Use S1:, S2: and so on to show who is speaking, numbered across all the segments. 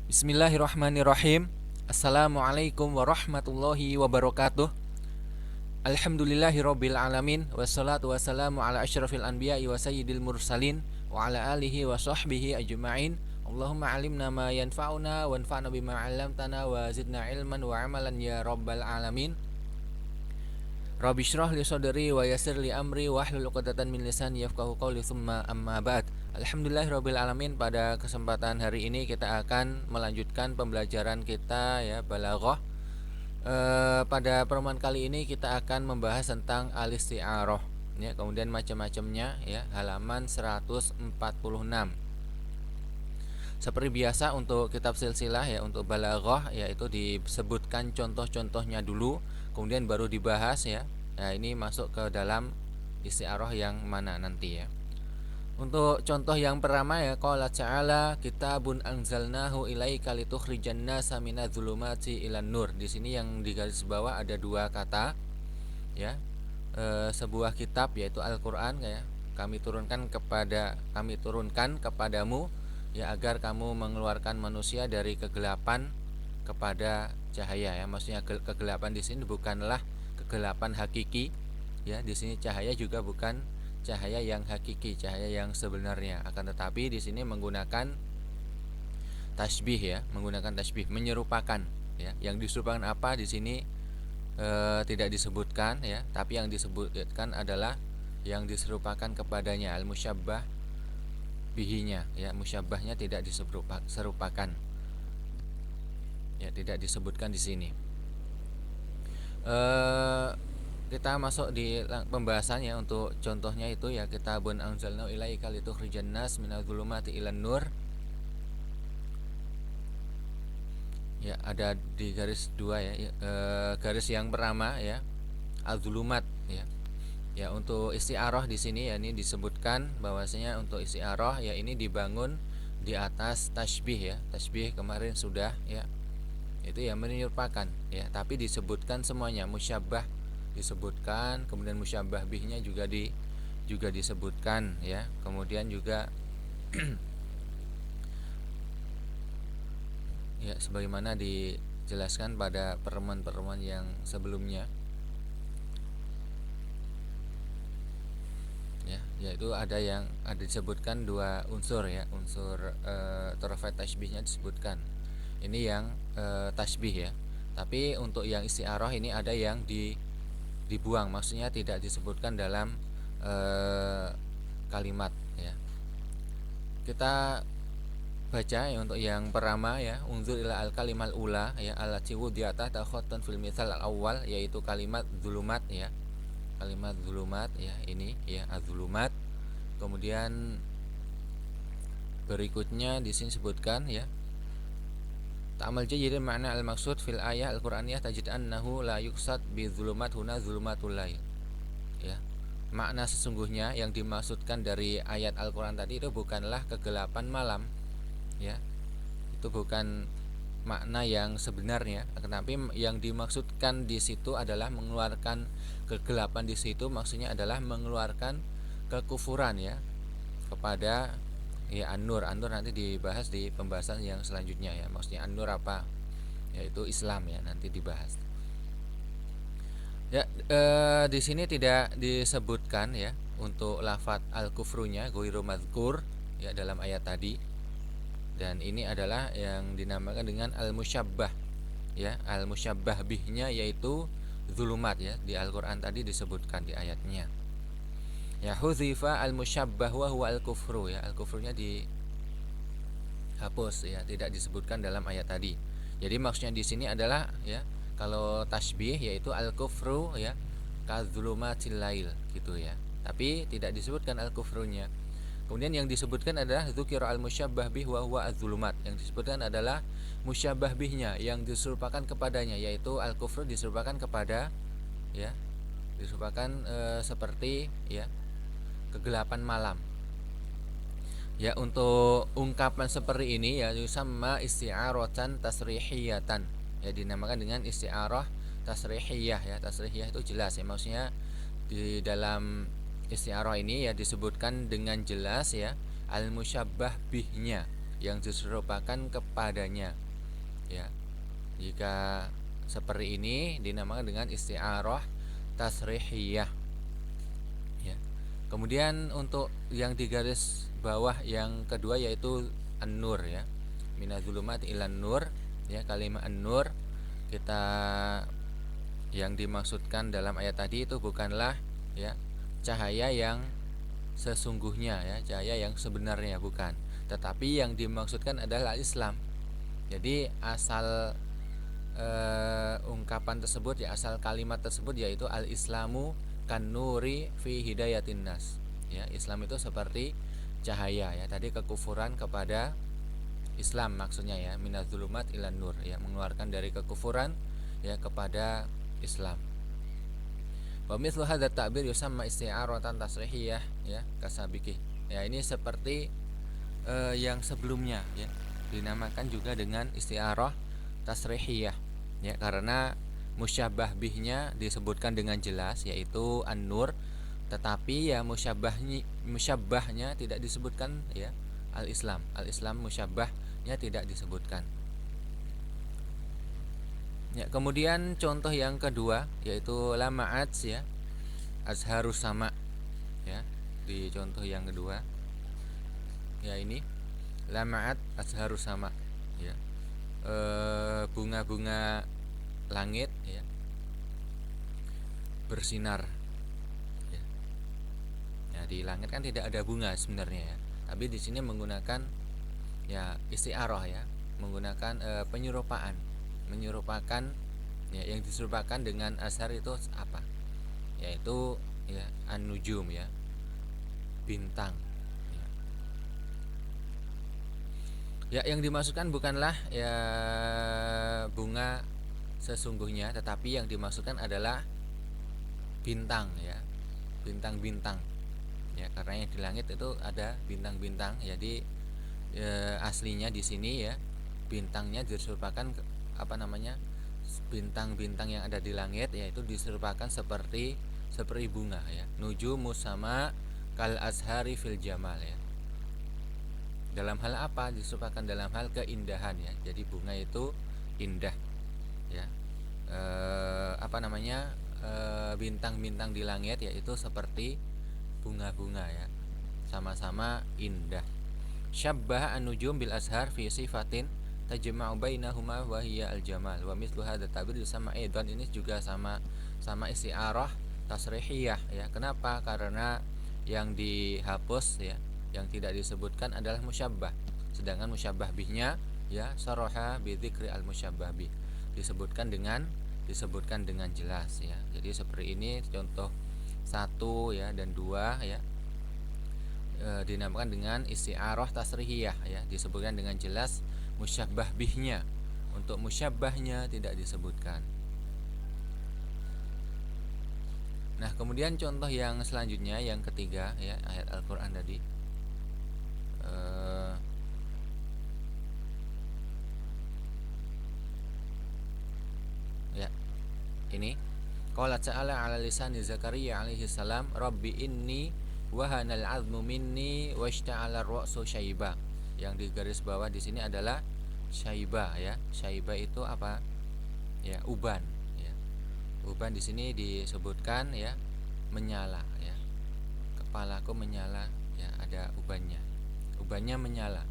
S1: Bismillahirrahmanirrahim. Assalamualaikum warahmatullahi wabarakatuh. Alhamdulillahirabbil alamin wassalatu wassalamu ala asyrafil anbiya'i wa sayyidil mursalin wa ala alihi wa sahbihi ajma'in. Allahumma alimna ma yanfa'una wanfa'na bima 'allamtana wa zidna ilman wa amalan ya rabbal alamin. Rabbi shrah li sadri wa yassir li amri wa hlul 'uqdatan min lisani yafqahu qawli tsumma amma ba'd. Alhamdulillahirabbil alamin. Pada kesempatan hari ini kita akan melanjutkan pembelajaran kita ya balaghah. Pada pertemuan kali ini kita akan membahas tentang al-isti'arah ya, kemudian macam-macamnya ya, halaman 146. Seperti biasa untuk kitab silsilah ya, untuk balaghah yaitu disebutkan contoh-contohnya dulu, kemudian baru dibahas ya. Nah, ini masuk ke dalam isti'arah yang mana nanti ya. Untuk contoh yang pertama ya, qala ta'ala kitabun anzalnahu ilaika litukhrijan nasa minadz-dzulumati ilan nur. Di sini yang di garis bawah ada dua kata ya. Sebuah kitab yaitu Al-Qur'an ya. Kami turunkan kepadamu ya, agar kamu mengeluarkan manusia dari kegelapan kepada cahaya ya. Maksudnya kegelapan di sini bukanlah kegelapan hakiki ya. Di sini cahaya juga bukan cahaya yang hakiki, cahaya yang sebenarnya, akan tetapi di sini menggunakan tasbih ya, menggunakan tasbih, menyerupakan ya. Yang diserupakan apa di sini tidak disebutkan ya, tapi yang disebutkan adalah yang diserupakan kepadanya, al-musyabbah bihinya ya, musyabbahnya tidak diserupakan ya, tidak disebutkan di sini. Kita masuk di pembahasannya. Untuk contohnya itu ya, kitabun anzalnahu ilaika litukhrijan nas minadz-dzulumati ilan nur. Ya, ada di garis 2 ya, garis yang pertama ya, az-zulumat ya. Ya, untuk isti'arah di sini ya, ini disebutkan bahwasanya untuk isti'arah ya ini dibangun di atas tasbih ya. Tasbih kemarin sudah ya. Itu yang menyerupakan ya, tapi disebutkan semuanya, musyabbah disebutkan, kemudian musyabbah bihnya juga disebutkan ya. Kemudian juga ya, sebagaimana dijelaskan pada pertemuan-pertemuan yang sebelumnya ya, yaitu ada disebutkan dua unsur ya, unsur tarafat tasbihnya disebutkan. Ini yang tasbih ya. Tapi untuk yang isti'arah ini ada yang dibuang, maksudnya tidak disebutkan dalam kalimat ya. Kita baca ya untuk yang pertama ya, unzur ila al kalimal ula ya, allati wudiyata takhatan fil mithal al awal, yaitu kalimat zulumat ya. Kalimat zulumat ya, ini ya, az-zulumat. Kemudian berikutnya di sini sebutkan ya, ta'amal jayyid makna al-maksud fil ayah al-Qur'aniyah tajid annahu la yuqsad bi zulumat huna zulumatul lail ya. Makna sesungguhnya yang dimaksudkan dari ayat Al-Qur'an tadi itu bukanlah kegelapan malam ya. Itu bukan makna yang sebenarnya, tetapi yang dimaksudkan di situ adalah mengeluarkan kegelapan. Di situ maksudnya adalah mengeluarkan kekufuran ya, kepada ya An-Nur. An-Nur nanti dibahas di pembahasan yang selanjutnya ya. Maksudnya An-Nur apa? Yaitu Islam ya, nanti dibahas. Ya, di sini tidak disebutkan ya untuk lafadz al-kufrunya, ghairu madzkur ya, dalam ayat tadi. Dan ini adalah yang dinamakan dengan al-musyabbah ya, al-musyabbah bihnya yaitu zulumat ya. Di Al-Qur'an tadi disebutkan di ayatnya. Ya, hudzifa al-musyabbah wa huwa al-kufru ya, al-kufrunya dihapus ya, tidak disebutkan dalam ayat tadi. Jadi maksudnya di sini adalah ya, kalau tasbih yaitu al-kufru ya, kadzulumatil lail gitu ya. Tapi tidak disebutkan al-kufrunya. Kemudian yang disebutkan adalah dzukira al-musyabbah bih wa huwa az-zulumat. Yang disebutkan adalah musyabbah bihnya, yang diserupakan kepadanya, yaitu al-kufru diserupakan kepada ya, diserupakan seperti ya, kegelapan malam ya. Untuk ungkapan seperti ini ya, yusamma isti'aratan tasrihiyatan ya, dinamakan dengan isti'arah tasrihiyah ya. Tasrihiyah itu jelas ya, maksudnya di dalam isti'arah ini ya disebutkan dengan jelas ya al-musyabbah bihnya yang diserupakan kepadanya ya. Jika seperti ini dinamakan dengan isti'arah tasrihiyah ya. Kemudian untuk yang di garis bawah yang kedua yaitu an-nur ya. Minadzulumat ilan nur ya, kalimat an-nur kita yang dimaksudkan dalam ayat tadi itu bukanlah ya cahaya yang sesungguhnya ya, cahaya yang sebenarnya bukan, tetapi yang dimaksudkan adalah Islam. Jadi asal ungkapan tersebut ya, asal kalimat tersebut yaitu al-islamu kan-nuri fi hidayatin nas. Ya, Islam itu seperti cahaya ya. Tadi kekufuran kepada Islam maksudnya ya, minadzulumat ilan nur ya, mengeluarkan dari kekufuran ya kepada Islam. Wa mithlu hadza ta'bir yusamma isti'aratan tasrihiyah ya, kasabiki. Ya, ini seperti yang sebelumnya ya, dinamakan juga dengan isti'arah tasrihiyah ya, karena musyabbah bihnya disebutkan dengan jelas yaitu an-nur, tetapi ya musyabbahnya tidak disebutkan ya, al-Islam. Al-Islam musyabbahnya tidak disebutkan. Ya, kemudian contoh yang kedua yaitu lama'at ya, azharus sama ya. Di contoh yang kedua ya, ini lama'at azharus sama ya. Bunga-bunga langit ya bersinar ya. Ya, di langit kan tidak ada bunga sebenarnya ya, tapi di sini menggunakan ya isti'arah ya, menggunakan menyerupakan ya, yang diserupakan dengan azhar itu apa? Yaitu ya an-nujum ya, bintang. Ya, yang dimaksudkan bukanlah ya bunga sesungguhnya, tetapi yang dimaksudkan adalah bintang ya, bintang-bintang ya, karena yang di langit itu ada bintang-bintang. Jadi aslinya di sini ya, bintangnya diserupakan bintang-bintang yang ada di langit yaitu diserupakan seperti bunga ya. Nujumus sama kal azhari fil jamal ya. Dalam hal apa? Diserupakan dalam hal keindahan ya. Jadi bunga itu indah ya. Bintang-bintang di langit yaitu seperti bunga-bunga ya, sama-sama indah. Syabbah an-nujum bil azhar fi sifatin tajma'u bainahuma wa hiya al-jamal. Wa mithlu hadza ta'bir sama aidan, ini juga sama isti'arah tasrihiyah ya. Kenapa? Karena yang dihapus ya, yang tidak disebutkan adalah musyabbah, sedangkan musyabbah bihnya ya saraha bi dzikri al-musyabbah bih, disebutkan dengan jelas ya. Jadi seperti ini contoh 1 ya dan 2 ya, dinamakan dengan isti'arah tasrihiyah ya, disebutkan dengan jelas musyabbah bihnya. Untuk musyabbahnya tidak disebutkan. Nah, kemudian contoh yang selanjutnya yang ketiga ya, ayat Al-Qur'an tadi. Ya. Ini qala ta'ala 'ala lisani Zakaria alaihi salam, rabbi inni wahanal 'azmu minni washta'ala ar-ra'su syaiba. Yang di garis bawah di sini adalah syaiba ya. Syaiba itu apa? Ya, uban ya. Uban di sini disebutkan ya menyala ya. Kepalaku menyala ya, ada ubannya. Ubannya menyala.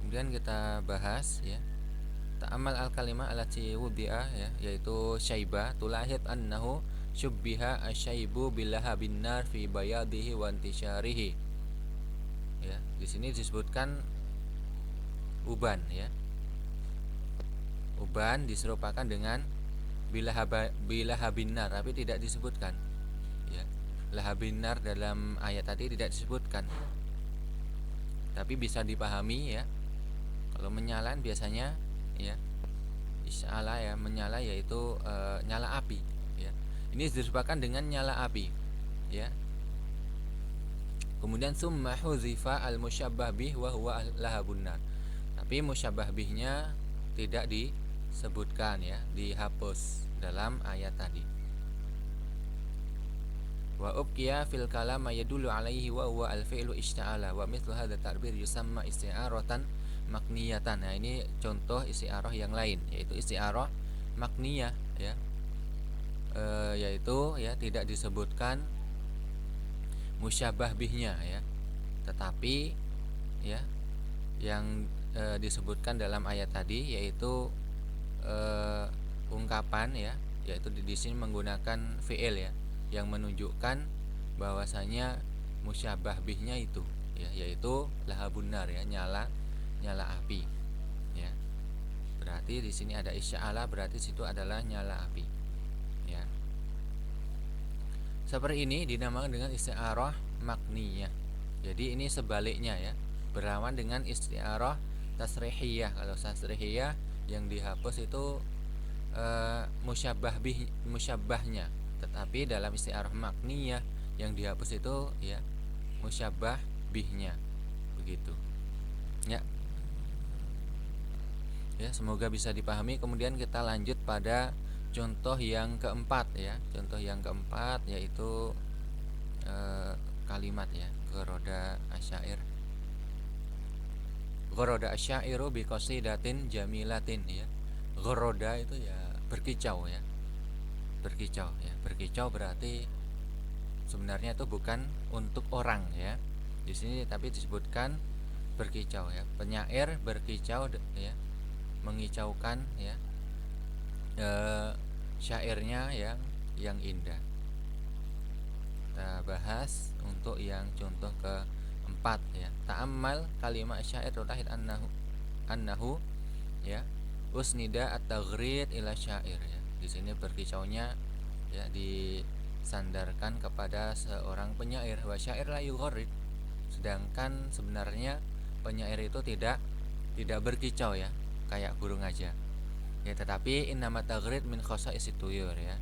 S1: Kemudian kita bahas ya. Ta'amal al-kalimah allati wudi'a ya, yaitu syaiba tulahid annahu syubbiha asyaibu bilahabin nar fi bayadihi wa intisyarihi. Ya, di sini disebutkan uban ya. Uban diserupakan dengan bilahabin nar, tapi tidak disebutkan. Ya. Lahabin nar dalam ayat tadi tidak disebutkan. Tapi bisa dipahami ya. Kalau menyalan biasanya ya isya'ala ya, menyala yaitu nyala api ya. Ini diserupakan dengan nyala api ya. Kemudian summa huzifa al musyabbah bih wa huwa lahabun nar, tapi musyabbah bihnya tidak disebutkan ya, dihapus dalam ayat tadi. Wa ubqiya fil kalam ma yadullu alaihi wa huwa al fi'lu ishta'ala wa mithlu hadha ta'bir yusamma isti'aratan makniyatan. Nah, ini contoh isti'arah yang lain, yaitu isti'arah makniyah ya. Yaitu ya tidak disebutkan musyabah bihnya ya, tetapi ya yang disebutkan dalam ayat tadi yaitu ungkapan ya, yaitu di sini menggunakan fi'il ya yang menunjukkan bahwasanya musyabah bihnya itu ya, yaitu lahabun nar ya, nyala api ya. Berarti di sini ada isya'ala, berarti situ adalah nyala api ya. Seperti ini dinamakan dengan isti'arah makniyah. Jadi ini sebaliknya ya, berlawan dengan isti'arah tasrihiyah. Kalau tasrihiyah yang dihapus itu musyabahnya, tetapi dalam isti'arah makniyah yang dihapus itu ya musyabah bihnya, begitu ya. Ya, semoga bisa dipahami. Kemudian kita lanjut pada contoh yang keempat ya. Contoh yang keempat yaitu kalimat ya, ghoroda asyair. Ghoroda asyairu bi qasidatin jamilatin ya. Ghoroda itu ya berkicau ya. Berkicau ya. Berkicau berarti sebenarnya itu bukan untuk orang ya. Di sini tapi disebutkan berkicau ya. Penyair berkicau ya, mengicaukan ya syairnya yang indah. Kita bahas untuk yang contoh keempat ya. Ta'ammal kalimat syair terlahir annahu ya usnida at-taghrid ila syair ya. Di sini berkicaunya ya disandarkan kepada seorang penyair. Wa syair la yugharrid, sedangkan sebenarnya penyair itu tidak berkicau ya, kayak burung aja ya. Tetapi innama taghrid min khasa'is tuyur ya.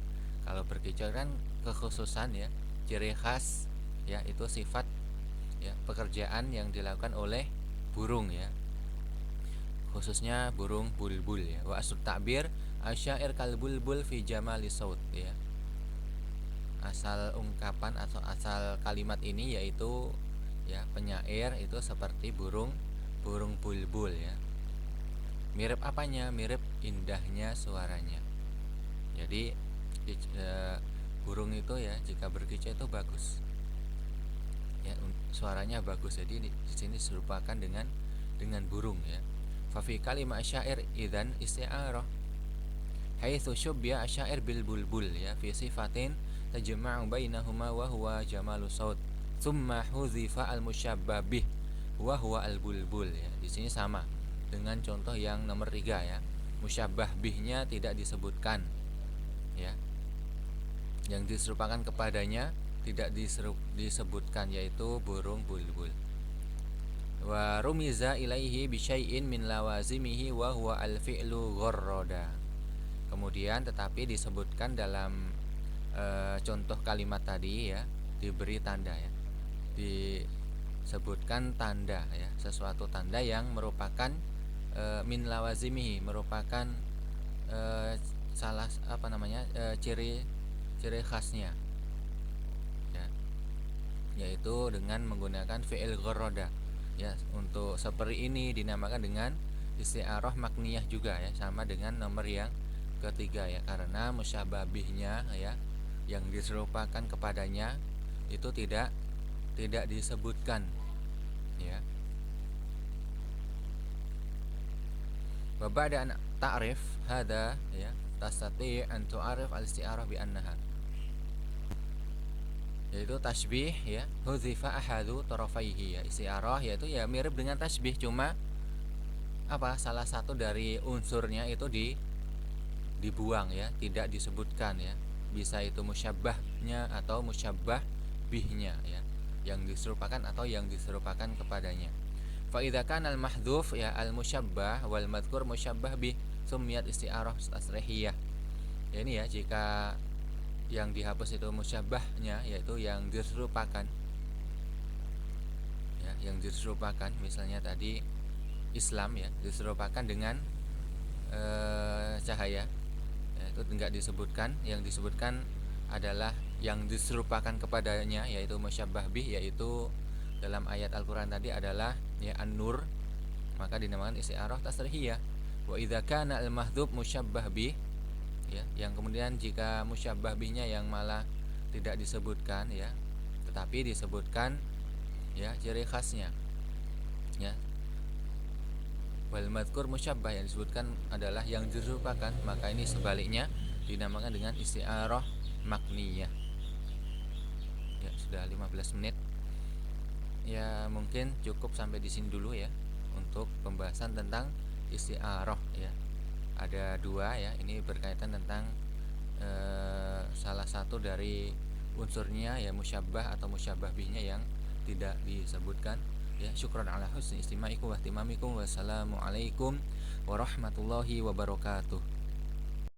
S1: Kalau berkicau kan kekhususan ya, ciri khas ya, itu sifat ya pekerjaan yang dilakukan oleh burung ya, khususnya burung bulbul ya. Wa asl ta'bir asyair kal bulbul fi jamali saut ya. Asal ungkapan atau asal kalimat ini yaitu ya penyair itu seperti burung bulbul ya. Mirip apanya? Mirip indahnya suaranya. Jadi burung itu ya jika berkicau itu bagus ya, suaranya bagus. Jadi di sini serupakan dengan burung ya. Fa fi kalimat syair idzan isti'arah haitsu syubbiha asyair bil bulbul ya fi sifatin tajma'u bainahuma wa huwa jamalu saut tsumma hudzifa al musyabbah bih wa huwa al bulbul ya. Di sini sama dengan contoh yang nomor 3 ya. Musyabbah bihnya tidak disebutkan ya, yang diserupakan kepadanya tidak disebutkan, yaitu burung bulbul. Wa rumiza ilaihi bi syai'in min lawazimihi wa huwa al-fi'lu gharrada. Kemudian tetapi disebutkan dalam contoh kalimat tadi ya, diberi tanda ya. Disebutkan tanda ya, sesuatu tanda yang merupakan min lawazimihi, merupakan salah ciri khasnya ya, yaitu dengan menggunakan fi'il gharrada ya. Untuk seperti ini dinamakan dengan isti'arah makniyah juga ya, sama dengan nomor yang ketiga ya, karena musyabah bihnya ya yang diserupakan kepadanya itu tidak disebutkan ya. Wa ba'da an ta'rif hada ya tastati' an tu'arif al-isti'arah bi annaha, yaitu tasbih ya, hudzifa ahadu tarafaihi ya. Isti'arah yaitu ya mirip dengan tasbih, cuma apa, salah satu dari unsurnya itu dibuang ya, tidak disebutkan ya. Bisa itu musyabbahnya atau musyabbah bihnya ya, yang diserupakan atau yang diserupakan kepadanya. Fa idza kana al mahdhuf ya al musyabbah wal madhkur musyabbah bih sumiyat isti'arah tasrihiyah. Ya ini ya, jika yang dihapus itu musyabbahnya, yaitu yang diserupakan ya, yang diserupakan. Misalnya tadi Islam ya diserupakan dengan cahaya ya, itu enggak disebutkan. Yang disebutkan adalah yang diserupakan kepadanya yaitu musyabbah bih, yaitu dalam ayat Al-Qur'an tadi adalah ya an-nur, maka dinamakan isti'arah tasrihiyah. Wa idza kana al-mahdhub musyabbah bih, ya, yang kemudian jika musyabbah bihnya yang malah tidak disebutkan, ya, tetapi disebutkan ya ciri khasnya, ya, wal madhkur musyabbah, yang disebutkan adalah yang diserupakan, maka ini sebaliknya dinamakan dengan isti'arah makniyah. Ya, sudah 15 menit. Ya, mungkin cukup sampai di sini dulu ya untuk pembahasan tentang isti'arah ya. Ada dua ya, ini berkaitan tentang salah satu dari unsurnya ya musyabbah atau musyabbah bihnya yang tidak disebutkan ya. Syukran ala husni istima'ikum wa ihtimamikum. Wassalamualaikum warahmatullahi wabarakatuh.